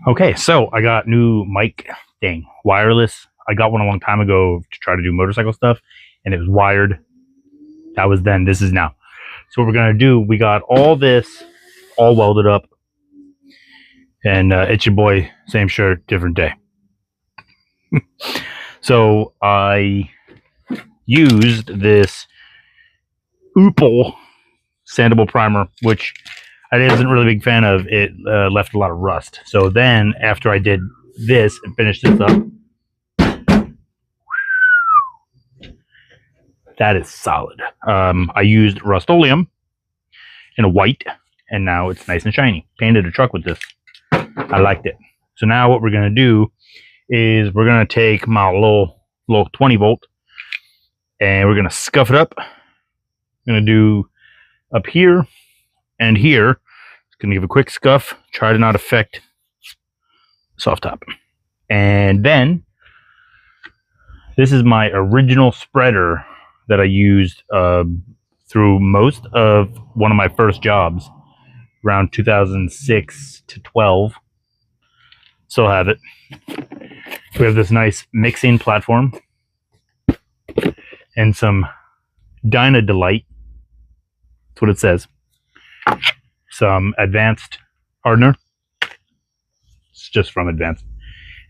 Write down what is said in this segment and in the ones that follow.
Okay, so I got new mic thing, wireless. I got one a long time ago to try to do motorcycle stuff, and it was wired. That was then. This is now. So what we're gonna do? We got all this all welded up, and it's your boy, same shirt, different day. So I used this Opal sandable primer, which I wasn't really a big fan of. It left a lot of rust. So then after I did this and finished this up, that is solid. I used Rust-Oleum in a white, and now it's nice and shiny. Painted a truck with this. I liked it. So now what we're gonna do is we're gonna take my little 20 volt, and we're gonna scuff it up. I'm gonna do up here and here. It's gonna give a quick scuff. Try to not affect soft top. And then this is my original spreader that I used through most of one of my first jobs around 2006 to 12. Still have it. We have this nice mixing platform and some Dynadelight. That's what it says. Some advanced hardener. It's just from Advanced.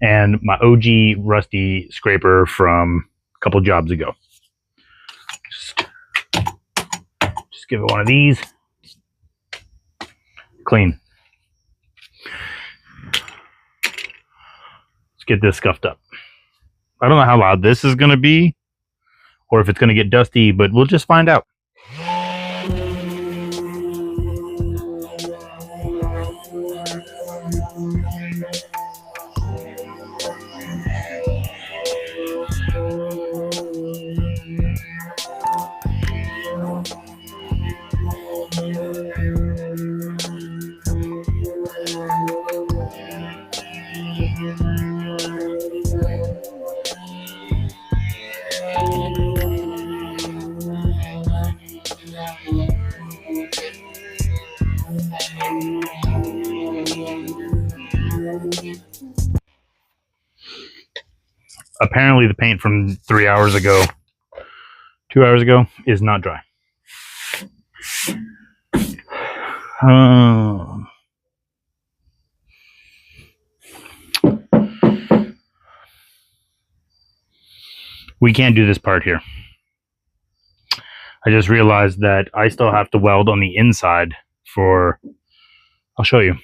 And my OG rusty scraper from a couple jobs ago. Just give it one of these. Clean. Let's get this scuffed up. I don't know how loud this is going to be or if it's going to get dusty, but we'll just find out. Apparently the paint from 2 hours ago is not dry. We can't do this part here. I just realized that I still have to weld on the inside for, I'll show you.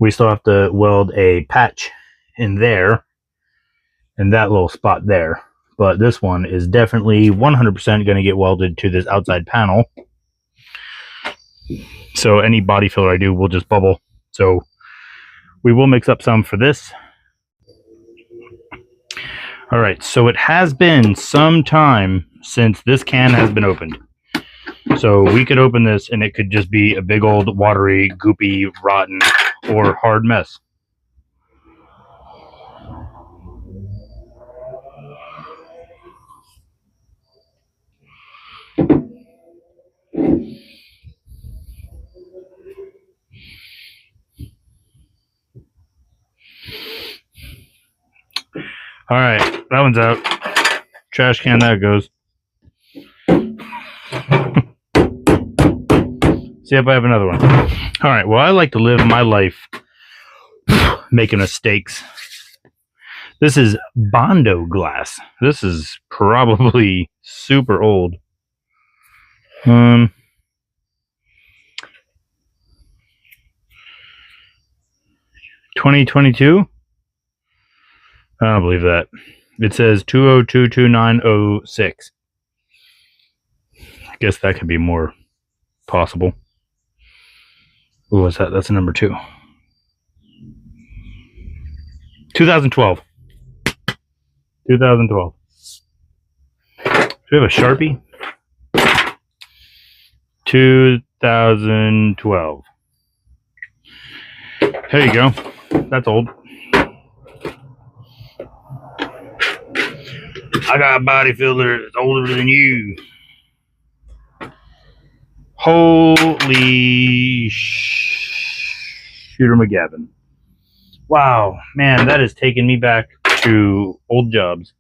We still have to weld a patch in there and that little spot there. But this one is definitely 100% going to get welded to this outside panel. So any body filler I do will just bubble. So we will mix up some for this. All right, so it has been some time since this can has been opened. So we could open this and it could just be a big old watery, goopy, rotten, or hard mess. All right, that one's out. Trash can, that goes. See if I have another one. All right, well, I like to live my life making mistakes. This is Bondo glass. This is probably super old. 2022? I don't believe that. It says 2022906. I guess that could be more possible. What was that? That's a number 2. 2012. 2012. Do we have a Sharpie? 2012. There you go. That's old. I got a body filler that's older than you. Holy shooter McGavin. Wow, man, that is taking me back to old jobs.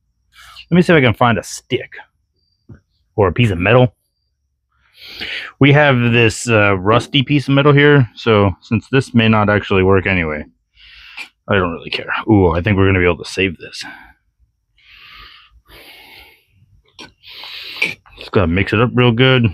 Let me see if I can find a stick or a piece of metal. We have this rusty piece of metal here, so since this may not actually work anyway, I don't really care. Ooh, I think we're going to be able to save this. Just got to mix it up real good.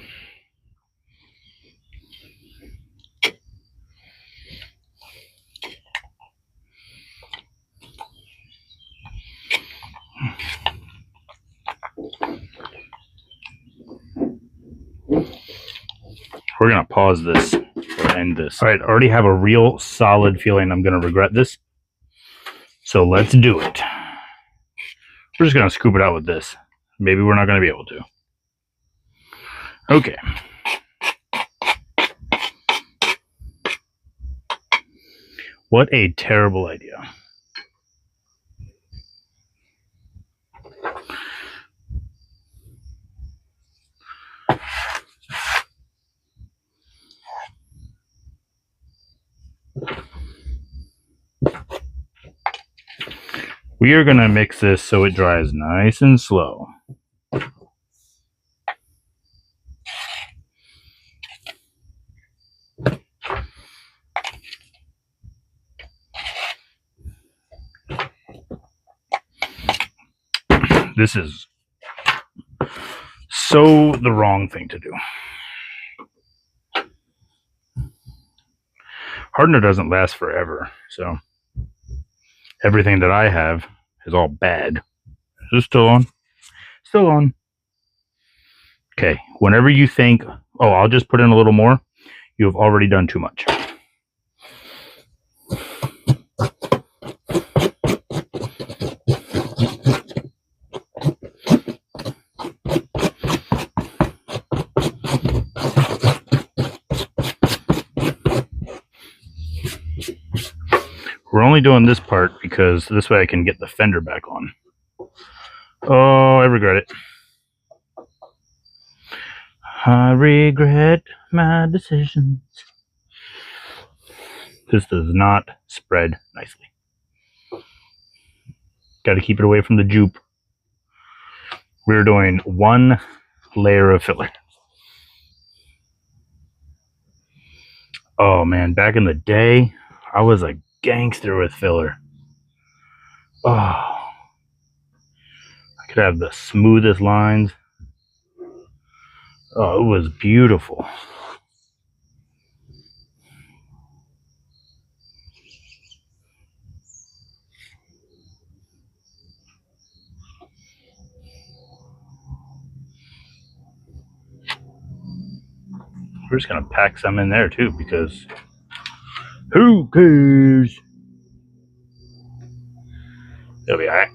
We're going to pause this or end this. All right, I already have a real solid feeling I'm going to regret this. So let's do it. We're just going to scoop it out with this. Maybe we're not going to be able to. Okay. What a terrible idea. We are going to mix this so it dries nice and slow. This is so the wrong thing to do. Hardener doesn't last forever, so everything that I have is all bad. Is this still on? Still on. Okay, whenever you think, oh, I'll just put in a little more, you have already done too much. We're only doing this part because this way I can get the fender back on. Oh, I regret it. I regret my decisions. This does not spread nicely. Got to keep it away from the jupe. We're doing one layer of filler. Oh man, back in the day, I was a gangster with filler. Oh, I could have the smoothest lines. Oh, it was beautiful. We're just gonna pack some in there too because who cares? It'll be alright.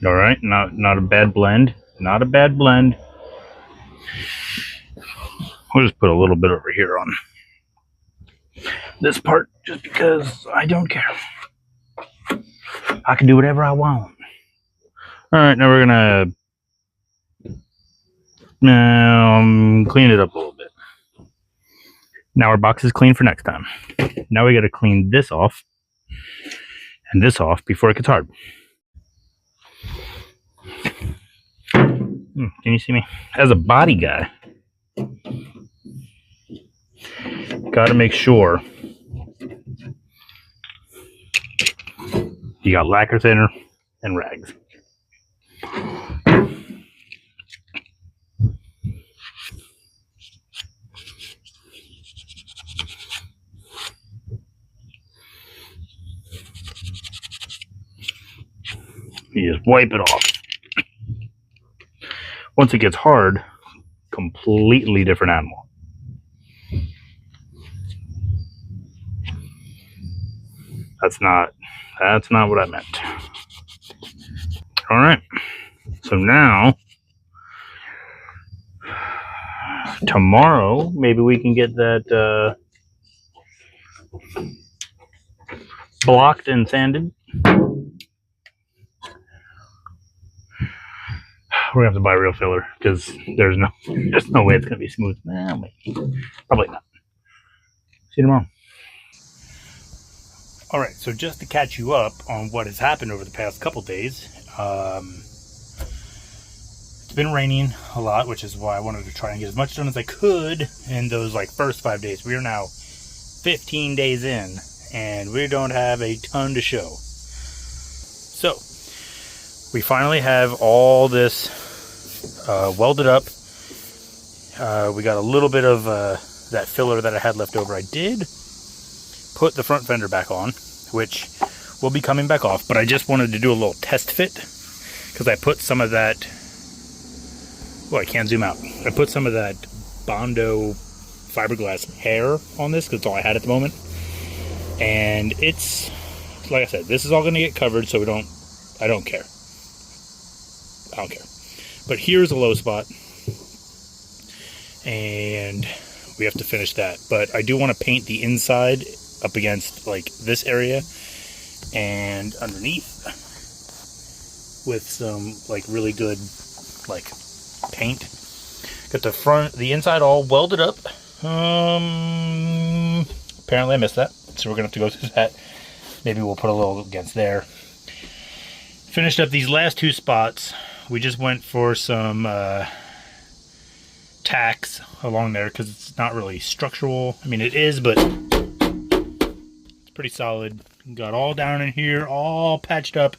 Alright, not a bad blend. Not a bad blend. We'll just put a little bit over here on this part just because I don't care. I can do whatever I want. Alright, now we're gonna clean it up a little bit. Now our box is clean for next time. Now we gotta clean this off and this off before it gets hard. Can you see me? As a body guy, gotta make sure you got lacquer thinner and rags. You just wipe it off. Once it gets hard, completely different animal. That's not what I meant. All right. So now, tomorrow, maybe we can get that blocked and sanded. We're gonna have to buy real filler because there's no way it's gonna be smooth. Maybe. Probably not. See you tomorrow. All right, so just to catch you up on what has happened over the past couple days, it's been raining a lot, which is why I wanted to try and get as much done as I could in those first 5 days. We are now 15 days in, and we don't have a ton to show. So we finally have all this welded up. We got a little bit of that filler that I had left over. I did put the front fender back on, which will be coming back off, but I just wanted to do a little test fit because I put some of that, well, I can't zoom out. I put some of that Bondo fiberglass hair on this because it's all I had at the moment. And it's, like I said, this is all going to get covered, so I don't care. I don't care. But here's a low spot, and we have to finish that. But I do want to paint the inside up against this area and underneath with some really good paint. Got the inside all welded up. Apparently I missed that, so we're gonna have to go through that. Maybe we'll put a little against there. Finished up these last 2 spots. We just went for some tacks along there because it's not really structural. I mean, it is, but it's pretty solid. Got all down in here, all patched up.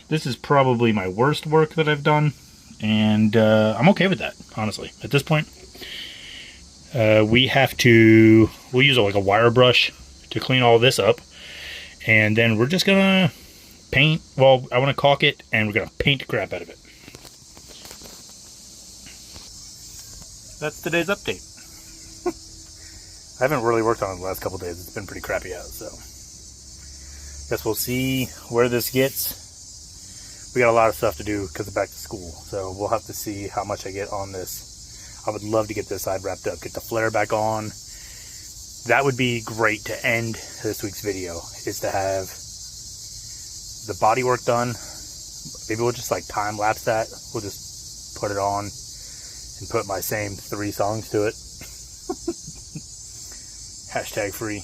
This is probably my worst work that I've done, and I'm okay with that, honestly. At this point, we'll use a wire brush to clean all this up, and then we're just gonna paint. Well, I want to caulk it, and we're gonna paint the crap out of it. That's today's update. I haven't really worked on it the last couple days. It's been pretty crappy out, so guess we'll see where this gets. We got a lot of stuff to do because of back to school, so we'll have to see how much I get on this. I would love to get this side wrapped up, get the flare back on. That would be great to end this week's video, is to have the body work done. Maybe we'll just time lapse that. We'll just put it on and put my same 3 songs to it. Hashtag free.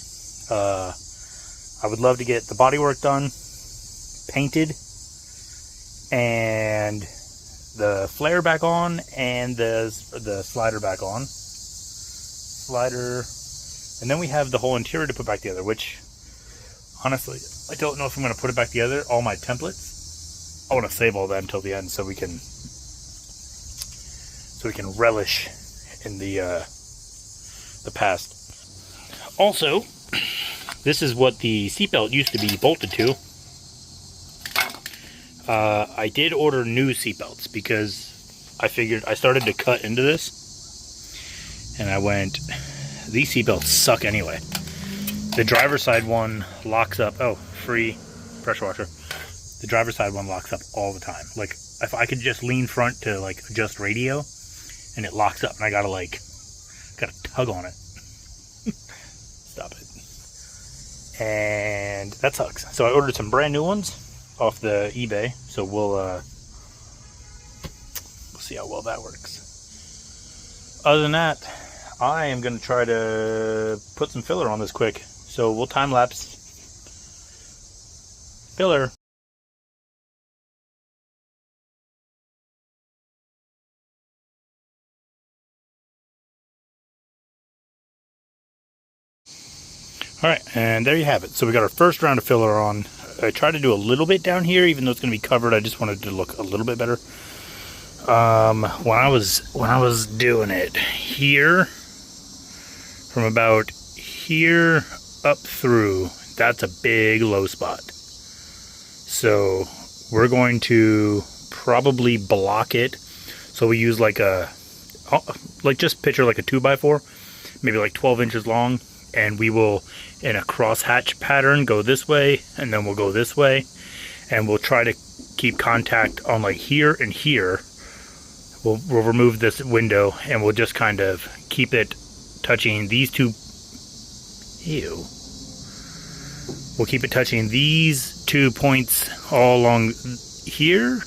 I would love to get the body work done, painted, and the flare back on, and the slider back on. And then we have the whole interior to put back together, which, honestly, I don't know if I'm going to put it back together. All my templates, I want to save all that until the end so we can relish in the past. Also, this is what the seatbelt used to be bolted to. I did order new seatbelts because I figured I started to cut into this, and I went, these seatbelts suck anyway. The driver's side one locks up. Oh, free pressure washer. The driver's side one locks up all the time. If I could just lean front to adjust radio, and it locks up, and I gotta tug on it. Stop it. And that sucks. So I ordered some brand new ones off the eBay. So we'll see how well that works. Other than that, I am going to try to put some filler on this quick. So we'll time lapse filler. Alright, and there you have it. So we got our first round of filler on. I tried to do a little bit down here, even though it's going to be covered. I just wanted to look a little bit better. When I was doing it here, from about here up through, that's a big low spot. So we're going to probably block it. So we use like just picture like a 2x4, maybe like 12 inches long, and we will, in a crosshatch pattern, go this way, and then we'll go this way, and we'll try to keep contact on like here and here. We'll remove this window, and we'll just kind of keep it touching these two. Ew. We'll keep it touching these 2 points all along here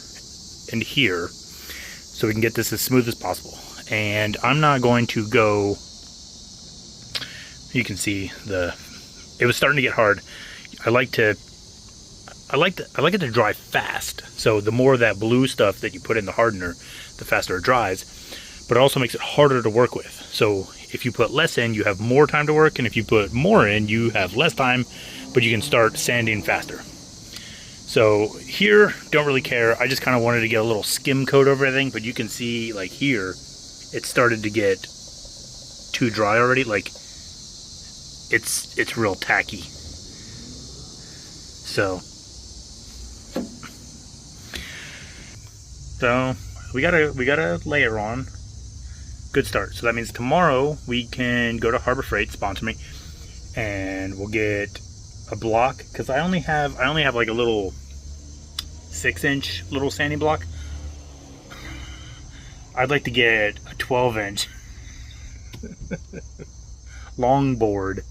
and here, so we can get this as smooth as possible. And I'm not going to go, you can see it was starting to get hard. I like it to dry fast. So the more of that blue stuff that you put in the hardener, the faster it dries. But it also makes it harder to work with. So if you put less in, you have more time to work, and if you put more in, you have less time, but you can start sanding faster. So here, don't really care. I just kind of wanted to get a little skim coat over everything, but you can see like here, it started to get too dry already. Like it's real tacky. So we got a layer on. Good start. So that means tomorrow we can go to Harbor Freight, sponsor me, and we'll get a block, because I only have like a little 6-inch little sanding block. I'd like to get a 12-inch long board.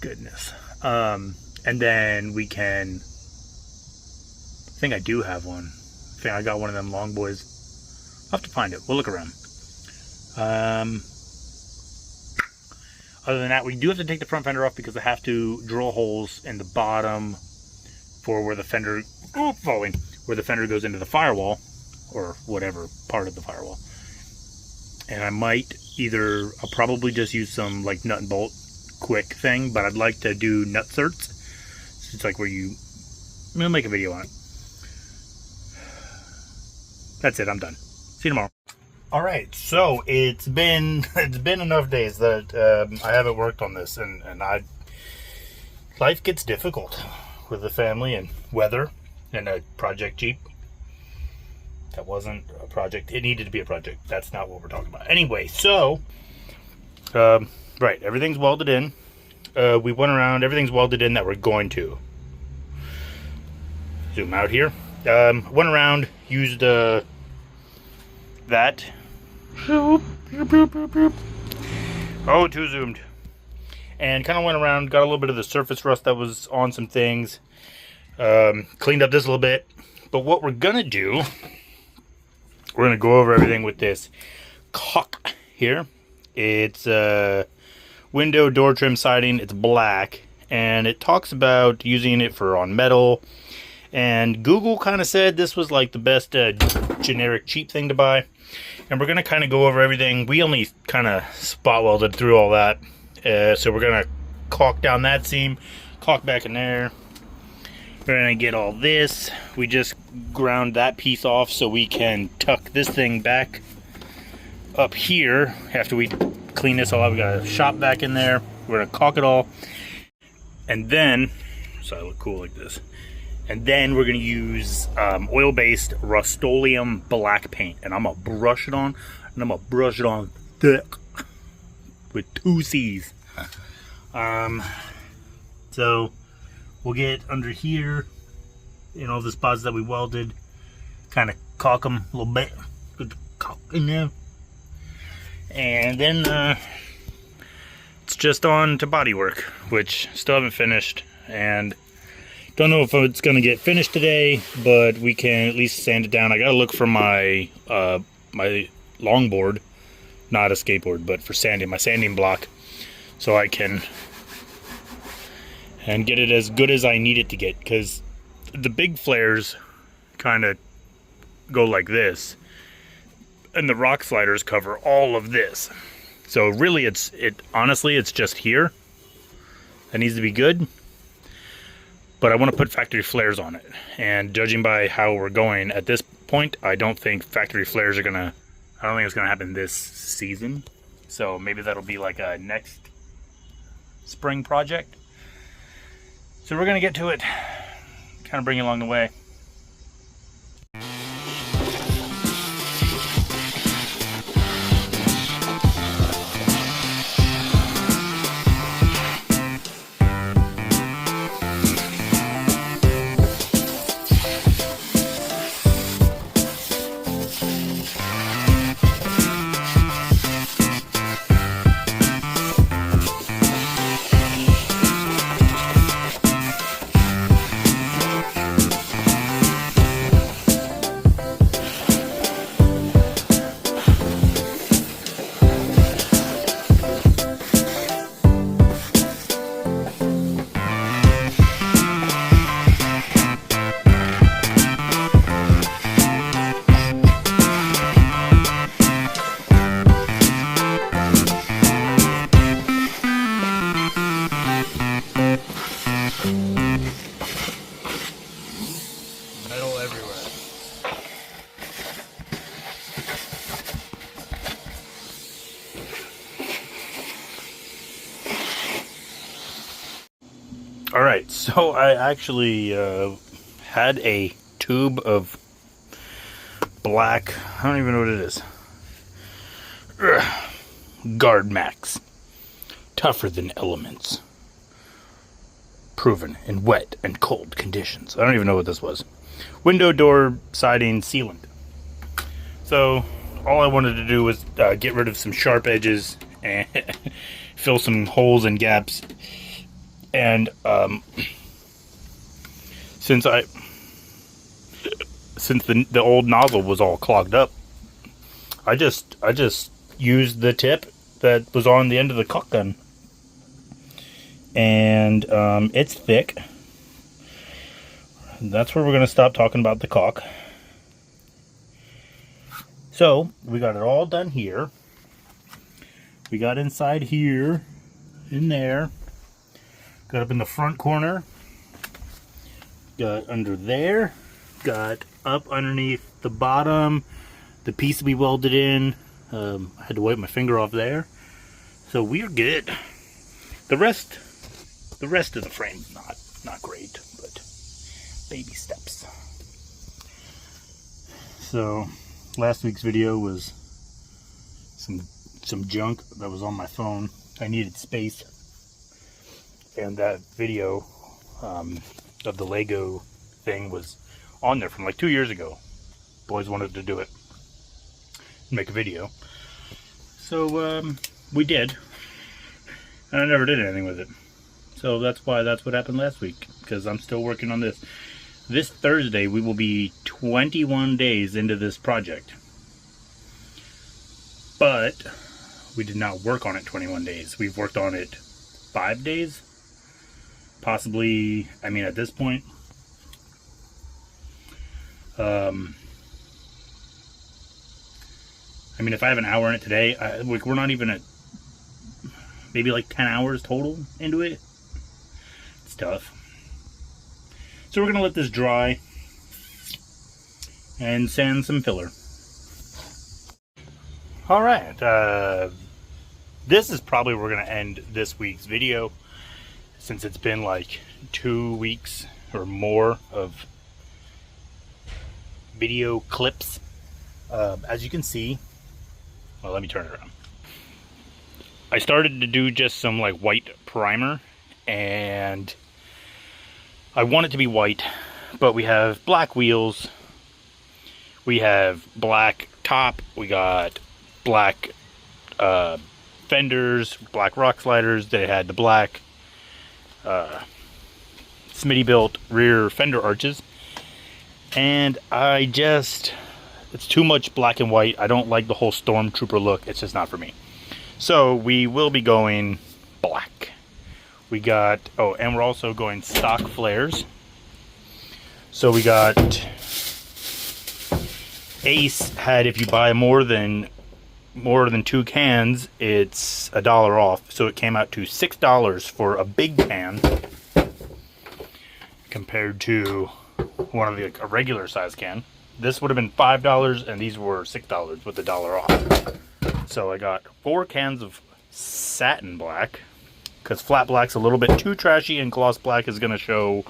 Goodness. And then we can, I think I do have one. I think I got one of them long boys. I'll have to find it. We'll look around. Other than that, we do have to take the front fender off because I have to drill holes in the bottom for where the fender, where the fender goes into the firewall, or whatever part of the firewall. And I might I'll probably just use some like nut and bolt quick thing, but I'd like to do nut certs. So it's like where I'm gonna make a video on it. That's it, I'm done. See you tomorrow. All right, so it's been enough days that I haven't worked on this, and life gets difficult with the family and weather and a project Jeep. That wasn't a project. It needed to be a project. That's not what we're talking about. Anyway, so right, everything's welded in. We went around. Everything's welded in that we're going to. Zoom out here. Went around, used that. Oh, too zoomed. And kind of went around, got a little bit of the surface rust that was on some things. Cleaned up this a little bit. But what we're gonna do, we're gonna go over everything with this caulk here. It's window door trim siding. It's black, and it talks about using it for on metal. And Google kind of said this was like the best generic cheap thing to buy. And we're going to kind of go over everything. We only kind of spot welded through all that. So we're going to caulk down that seam, caulk back in there. We're going to get all this. We just ground that piece off so we can tuck this thing back up here. After we clean this all up, we got a shop back in there. We're going to caulk it all. And then, so I look cool like this. And then we're going to use oil-based Rust-Oleum black paint. And I'm going to brush it on. And I'm going to brush it on thick. With 2 C's. So we'll get under here. In all the spots that we welded. Kind of caulk them a little bit. Put the caulk in there. And then it's just on to body work. Which still haven't finished. And don't know if it's going to get finished today, but we can at least sand it down. I got to look for my my longboard, not a skateboard, but for sanding, my sanding block, so I can and get it as good as I need it to get, because the big flares kind of go like this, and the rock sliders cover all of this. So really, honestly, it's just here that needs to be good. But I want to put factory flares on it. And judging by how we're going at this point, I don't think factory flares are going to... I don't think it's going to happen this season. So maybe that'll be like a next spring project. So we're going to get to it. Kind of bring you along the way. Alright, so I actually had a tube of black, I don't even know what it is, Guard Max. Tougher than elements. Proven in wet and cold conditions. I don't even know what this was. Window, door, siding, sealant. So, all I wanted to do was get rid of some sharp edges and fill some holes and gaps. And since the old nozzle was all clogged up, I just used the tip that was on the end of the caulk gun, and it's thick. That's where we're gonna stop talking about the caulk. So we got it all done here. We got inside here, in there. Got up in the front corner. Got under there. Got up underneath the bottom. The piece we welded in. I had to wipe my finger off there. So we're good. The rest of the frame's not great, but baby steps. So last week's video was some junk that was on my phone. I needed space, and that video of the Lego thing was on there from like 2 years ago. Boys wanted to do it, make a video, so we did, and I never did anything with it. So that's what happened last week, because I'm still working on this. This Thursday we will be 21 days into this project, but we did not work on it 21 days. We've worked on it 5 days, possibly. I mean, at this point, I mean, if I have an hour in it today, we're not even at maybe like 10 hours total into it. It's tough. So we're gonna let this dry and sand some filler. All right, this is probably where we're gonna end this week's video, since it's been like 2 weeks or more of video clips. As you can see, well, let me turn it around. I started to do just some like white primer, and I want it to be white, but we have black wheels, we have black top, we got black fenders, black rock sliders. They had the black Smittybilt rear fender arches, and it's too much black and white. I don't like the whole Stormtrooper look. It's just not for me. So we will be going black. We got, oh, and we're also going stock flares. So we got, Ace had, if you buy more than 2 cans, it's $1 off. So it came out to $6 for a big can, compared to one of a regular size can. This would have been $5, and these were $6 with $1 off. So I got 4 cans of satin black, because flat black's a little bit too trashy, and gloss black is going to show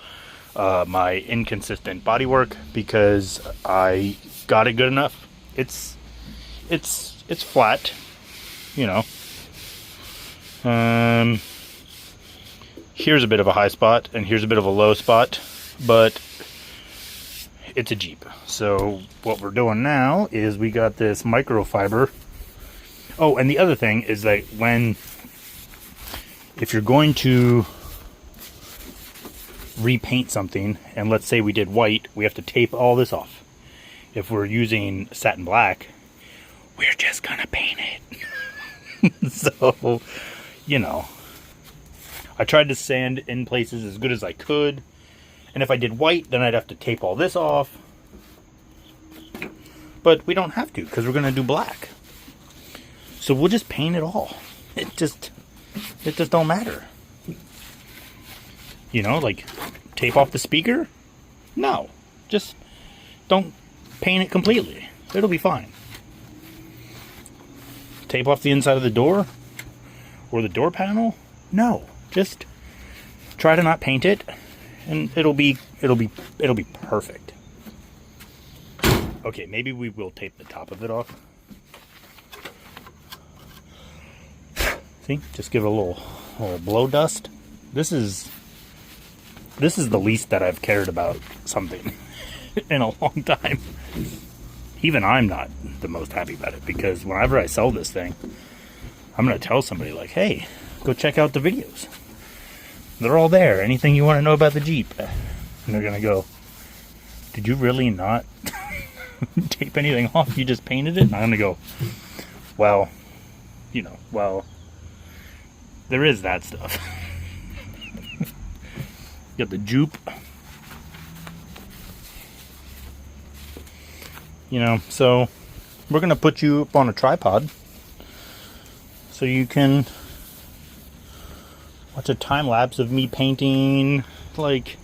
my inconsistent bodywork, because I got it good enough. It's flat, you know. Here's a bit of a high spot, and here's a bit of a low spot, but it's a Jeep. So what we're doing now is we got this microfiber. Oh, and the other thing is that if you're going to repaint something, and let's say we did white, we have to tape all this off. If we're using satin black, we're just gonna paint it. So, you know, I tried to sand in places as good as I could, and if I did white, then I'd have to tape all this off. But we don't have to, because we're gonna do black. So we'll just paint it all. It just don't matter. You know, like tape off the speaker? No, just don't paint it completely. It'll be fine. Tape off the inside of the door or the door panel? No, just try to not paint it, and it'll be perfect. Okay, maybe we will tape the top of it off. See, just give it a little blow dust. This is the least that I've cared about something in a long time. Even I'm not the most happy about it, because whenever I sell this thing, I'm going to tell somebody like, hey, go check out the videos. They're all there. Anything you want to know about the Jeep. And they're going to go, did you really not tape anything off? You just painted it? And I'm going to go, well, you know, well, there is that stuff. You got the Jupe. You know, so we're going to put you up on a tripod so you can watch a time lapse of me painting, like,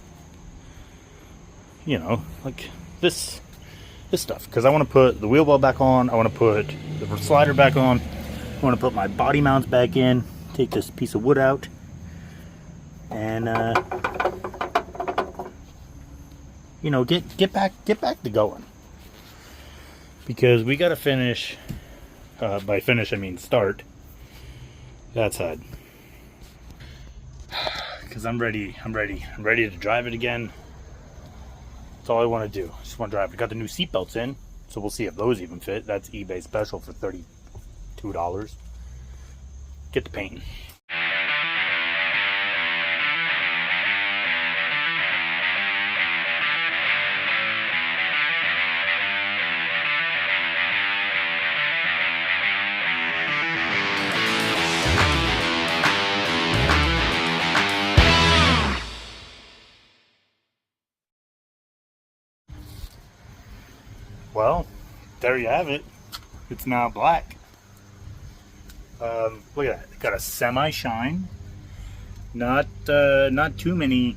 you know, like this stuff. Because I want to put the wheel well back on. I want to put the slider back on. I want to put my body mounts back in. Take this piece of wood out. And, you know, get back to going. Because we got to finish, by finish I mean start, that side. Because I'm ready to drive it again. That's all I want to do. I just want to drive. I got the new seat belts in, so we'll see if those even fit. That's eBay special for $32. Get the painting. Well, there you have it. It's now black. Look at that. It got a semi-shine. Not too many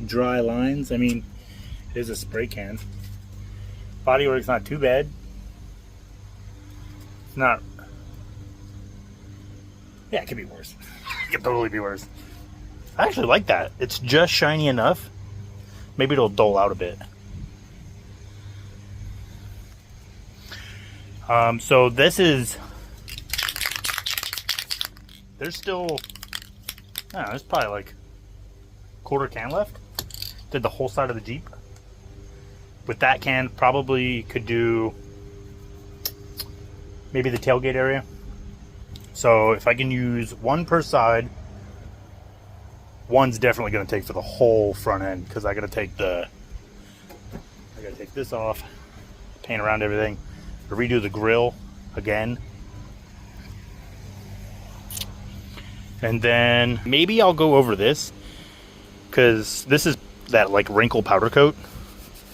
dry lines. I mean, it is a spray can. Bodywork's not too bad. It's not. Yeah, it could be worse. It could totally be worse. I actually like that. It's just shiny enough. Maybe it'll dull out a bit. So this is, there's still, I don't know, there's probably like a quarter can left. Did the whole side of the Jeep. With that can, probably could do maybe the tailgate area. So if I can use one per side, one's definitely going to take for the whole front end, because I got to take this off, paint around everything. Redo the grill again, and then maybe I'll go over this, because this is that like wrinkle powder coat.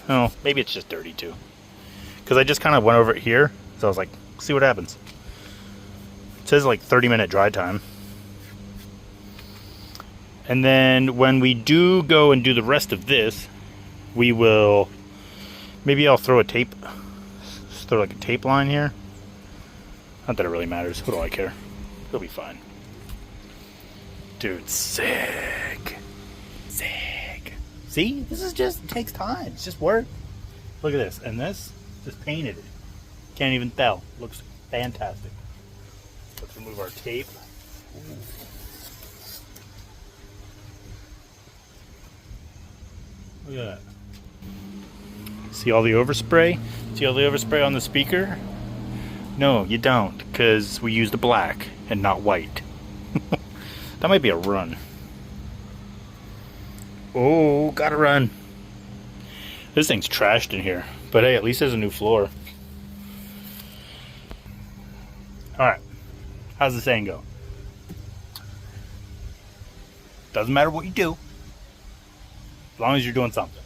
Oh, maybe it's just dirty too, because I just kind of went over it here, so I was like, see what happens. It says like 30-minute dry time, and then when we do go and do the rest of this, we will, maybe I'll throw a tape. Throw like a tape line here. Not that it really matters. Who do I care? It'll be fine. Dude, sick. Sick. See? This is just, it takes time. It's just work. Look at this. And this, just painted it. Can't even tell. Looks fantastic. Let's remove our tape. Ooh. Look at that. See all the overspray? See all the overspray on the speaker? No, you don't, because we used black and not white. That might be a run. Oh, gotta run. This thing's trashed in here, but hey, at least there's a new floor. Alright, how's the saying go? Doesn't matter what you do, as long as you're doing something.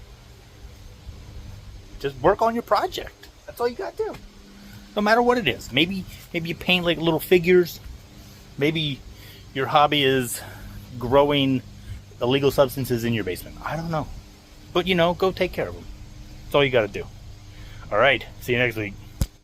Just work on your project. That's all you gotta do. No matter what it is. Maybe you paint like little figures. Maybe your hobby is growing illegal substances in your basement. I don't know. But you know, go take care of them. That's all you gotta do. Alright, see you next week.